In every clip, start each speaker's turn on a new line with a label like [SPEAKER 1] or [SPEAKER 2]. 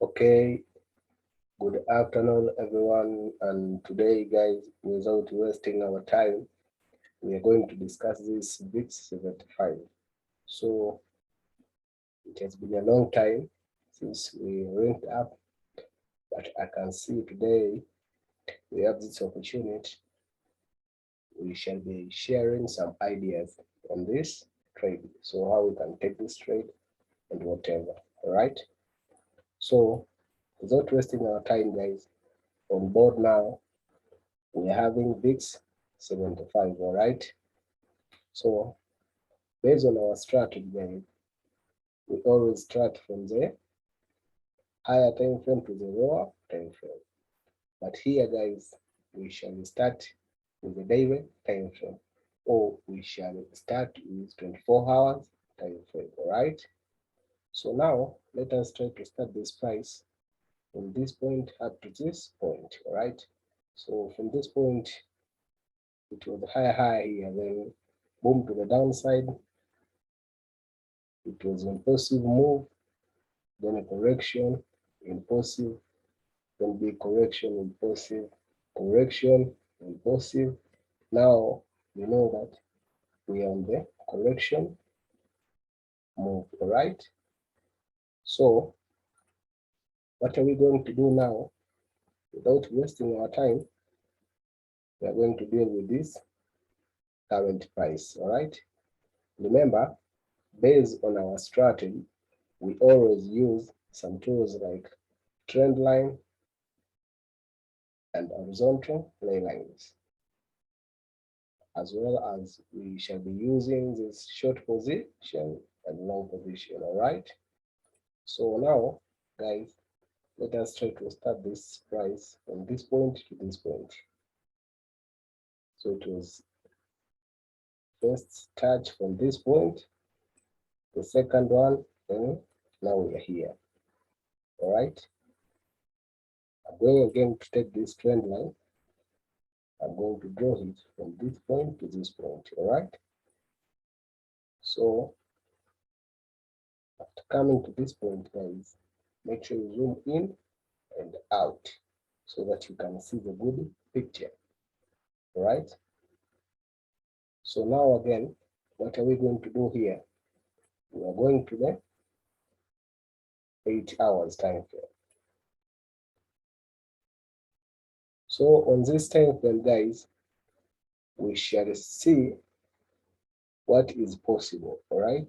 [SPEAKER 1] Okay, good afternoon, everyone. And today, guys, without wasting our time, we are going to discuss this VIX 75. So it has been a long time since we ranked up, but I can see today we have this opportunity. We shall be sharing some ideas on this trade. So how we can take this trade and whatever. All right. So without wasting our time, guys, on board now, we are having VIX 75, all right? So based on our strategy, guys, we always start from the higher time frame to the lower time frame. But here, guys, we shall start with the daily time frame, or we shall start with 24 hours time frame, all right? So now let us try to start this price from this point up to this point, all right? So from this point, it was high here, then boom to the downside. It was an impulsive move, then a correction, impulsive, then big correction, impulsive, correction, impulsive. Now we know that we are on the correction move, all right? So what are we going to do now? Without wasting our time, we are going to deal with this current price, all right? Remember, based on our strategy, we always use some tools like trend line and horizontal ley lines, as well as we shall be using this short position and long position, all right? So now, guys, let us try to start this price from this point to this point. So it was first touch from this point, the second one, and now we are here, all right? I'm going again to take this trend line. I'm going to draw it from this point to this point, all right? So after coming to this point, guys, make sure you zoom in and out so that you can see the good picture, all right? So now again, what are we going to do here? We are going to the 8 hours time frame. So on this time frame, guys, we shall see what is possible, all right?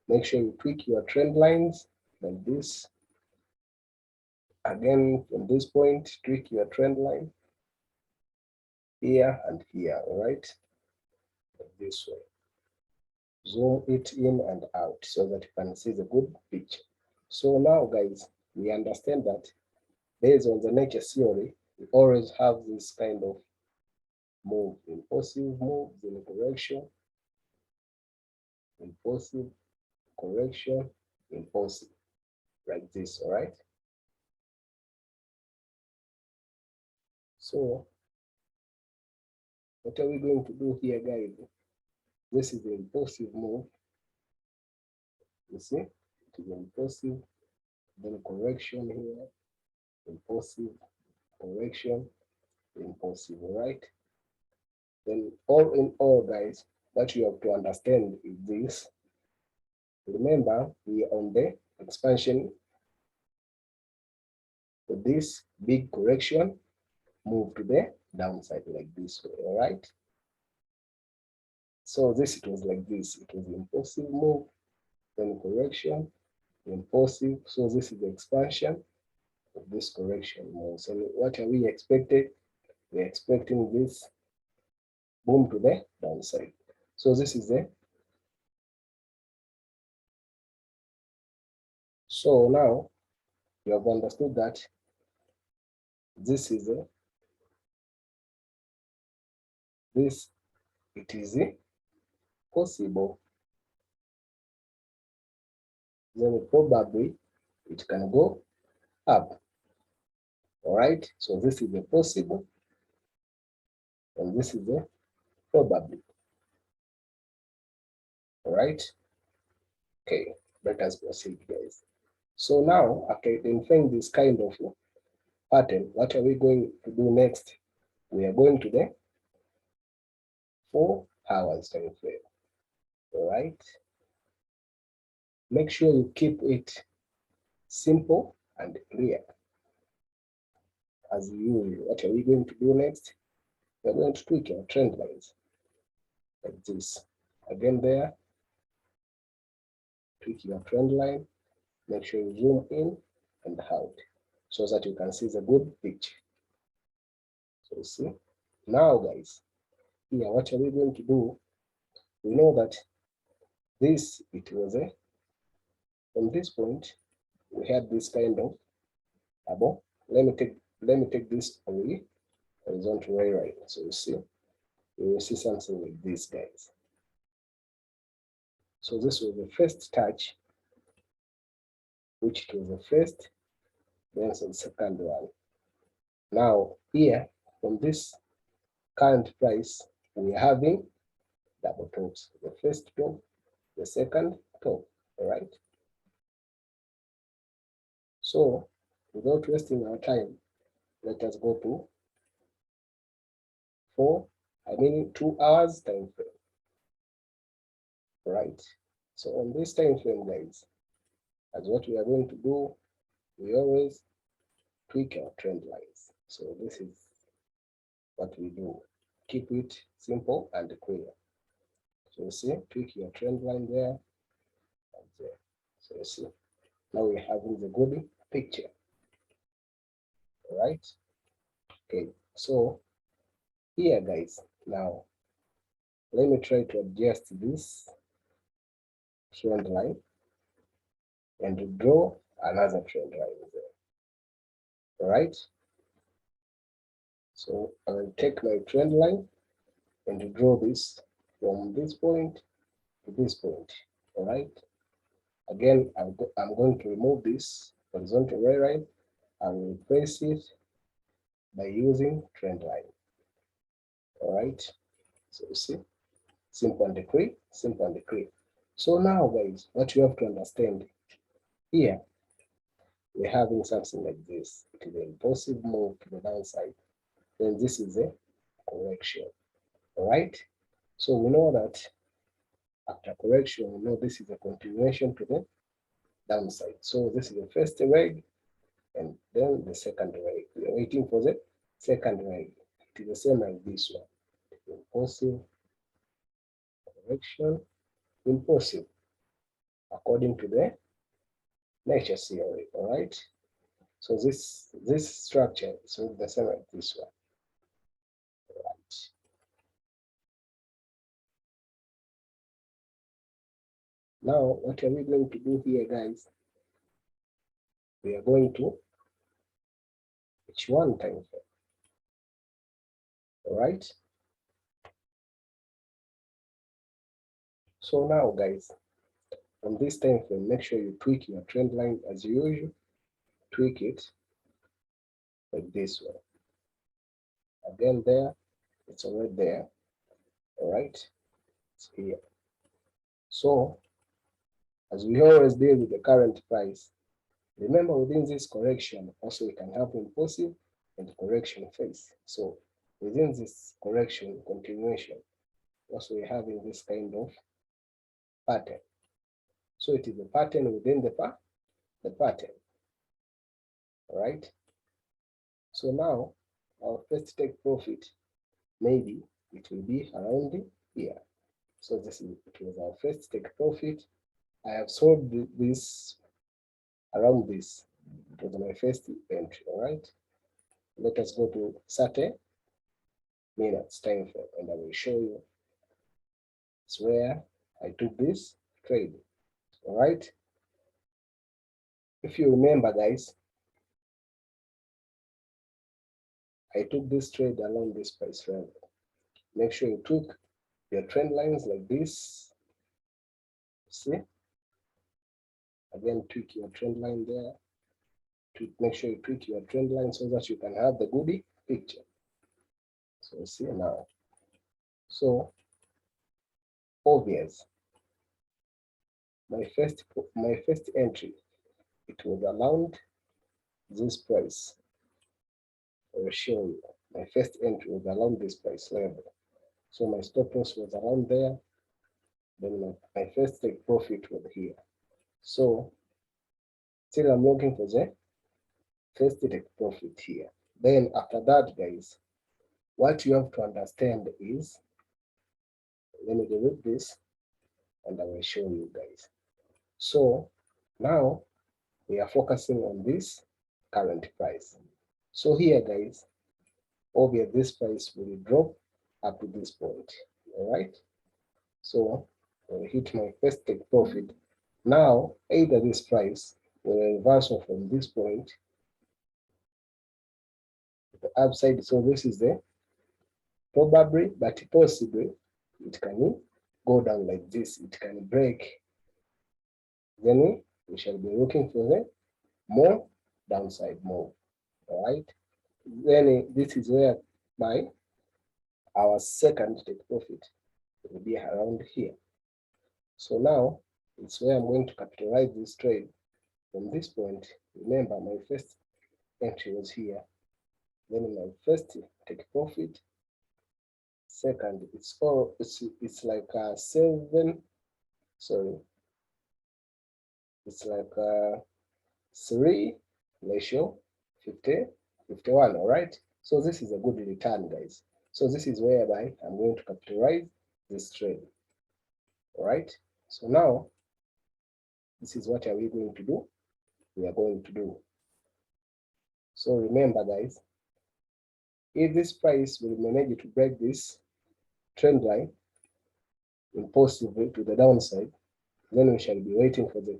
[SPEAKER 1] Make sure you tweak your trend lines like this. Again, from this point, tweak your trend line here and here, all right? Like this way. Zoom it in and out so that you can see the good picture. So now, guys, we understand that based on the nature theory, we always have this kind of move, impulsive move, then correction, impulsive, correction, impulsive, like this, all right? So what are we going to do here, guys? This is the impulsive move. You see, it is impulsive, then correction here, impulsive, correction, impulsive, all right? Then all in all, guys, what you have to understand is this. Remember, we are on the expansion. So this big correction move to the downside like this way, all right? So this, it was like this. It was impulsive move, then correction, impulsive. So this is the expansion of this correction move. So what are we expecting? We're expecting this boom to the downside. So this is the, so now you have understood that this is a, this, it is a possible, then probably it can go up, all right? So this is a possible, and this is a probably, all right? Okay, let us proceed, guys. So now, after identifying this kind of pattern, what are we going to do next? We are going to the 4 hours time frame. All right. Make sure you keep it simple and clear. As usual, what are we going to do next? We're going to tweak our trend lines like this. Again there, tweak your trend line. Make sure you zoom in and out so that you can see the good picture. So you see, now guys, here what are we going to do? We know that this, it was a, from this point, we had this kind of above. Let me take this away, horizontal right. So you see, you will see something like this, guys. So this was the first touch, which it was the first, then the second one. Now here, from this current price, we are having double tops. The first top, the second top, all right? So without wasting our time, let us go to 2 hours time frame, right? So on this time frame, guys, as what we are going to do, we always tweak our trend lines. So this is what we do. Keep it simple and clear. So you see, tweak your trend line there and there. So you see, now we're having the good picture. All right. Okay, so here, guys, now let me try to adjust this trend line and to draw another trend line there. All right. So I will take my trend line and to draw this from this point to this point. All right. Again, I'm going to remove this horizontal line. I will replace it by using trend line. All right. So you see, simple and clear, simple and clear. So now, guys, what you have to understand here, we're having something like this. It is an impulsive move to the downside. Then this is a correction. All right. So we know that after correction, we know this is a continuation to the downside. So this is the first leg and then the second leg. We are waiting for the second leg. It is the same like this one. Impulsive, correction, impulsive, according to the nature theory. All right. So this structure is the same like this one. All right. Now, what are we going to do here, guys? We are going to H1 time frame. All right. So now, guys, on this time frame, make sure you tweak your trend line as usual. Tweak it like this way. Again, there, it's already there. All right, it's here. So, as we always deal with the current price, remember within this correction, also we can have impulsive and correction phase. So, within this correction continuation, also we're having this kind of pattern. So it is a pattern within the pattern. All right. So now our first take profit, maybe it will be around here. So this is, it was our first take profit. I have sold this around this. It was my first entry. All right. Let us go to 30 minutes time frame, and I will show you. It's where I took this trade. All right. If you remember, guys, I took this trade along this price level. Make sure you took your trend lines like this. See? Again, tweak your trend line there. Make sure you tweak your trend line so that you can have the goodie picture. So see now. So obvious. My first entry it was around this price. I will show you. My first entry was around this price level. So my stop loss was around there. Then my first take profit was here. So still I'm looking for the first take profit here. Then after that, guys, what you have to understand is, let me delete this and I will show you guys. So now we are focusing on this current price. So here, guys, obviously this price will drop up to this point. All right. So when I hit my first take profit, now either this price will reverse from this point to the upside. So this is the probably, but possibly it can go down like this. It can break. Then we shall be looking for the more downside move. All right. Then this is where by our second take profit will be around here. So now it's where I'm going to capitalize this trade from this point. Remember, my first entry was here. Then my first take profit. Second, it's like a 3 ratio 50, 51. All right. So this is a good return, guys. So this is whereby I'm going to capitalize this trade. All right. So now this is what are we going to do? We are going to do. So remember, guys, if this price will manage to break this trend line impulsively to the downside, then we shall be waiting for the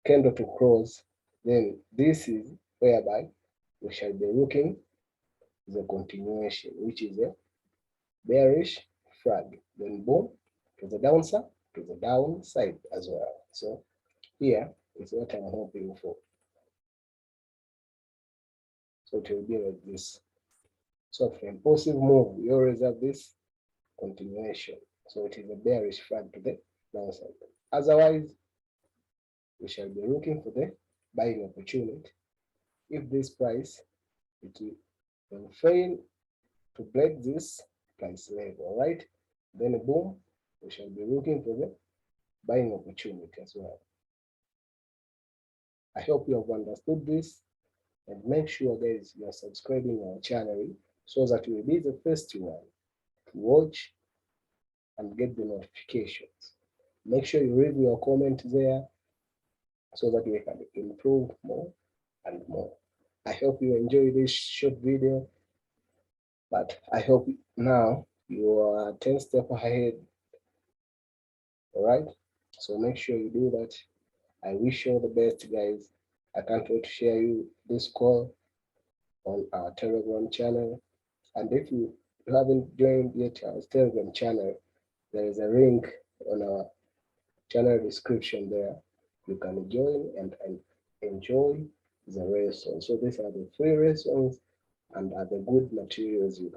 [SPEAKER 1] candle to close. Then this is whereby we shall be looking the continuation, which is a bearish flag. Then boom, to the downside as well. So here is what I'm hoping for. So it will be like this. So for impulsive move, we always have this continuation. So it is a bearish flag to the downside. Otherwise, we shall be looking for the buying opportunity. If this price, it will fail to break this price level, right? Then boom, we shall be looking for the buying opportunity as well. I hope you have understood this, and make sure guys you are subscribing our channel so that you will be the first one to watch and get the notifications. Make sure you leave your comment there so that we can improve more and more. I hope you enjoy this short video, but I hope now you are 10 steps ahead. All right, so make sure you do that. I wish you all the best, guys. I can't wait to share you this call on our Telegram channel. And if you haven't joined yet our Telegram channel, there is a link on our channel description there. You can join and enjoy the lessons. So these are the free lessons and are the good materials you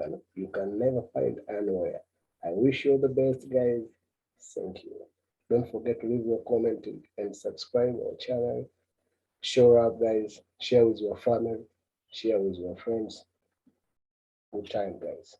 [SPEAKER 1] can never find anywhere. I wish you all the best, guys. Thank you. Don't forget to leave your comment and subscribe our channel. Show up, guys. Share with your family. Share with your friends. Good time, guys.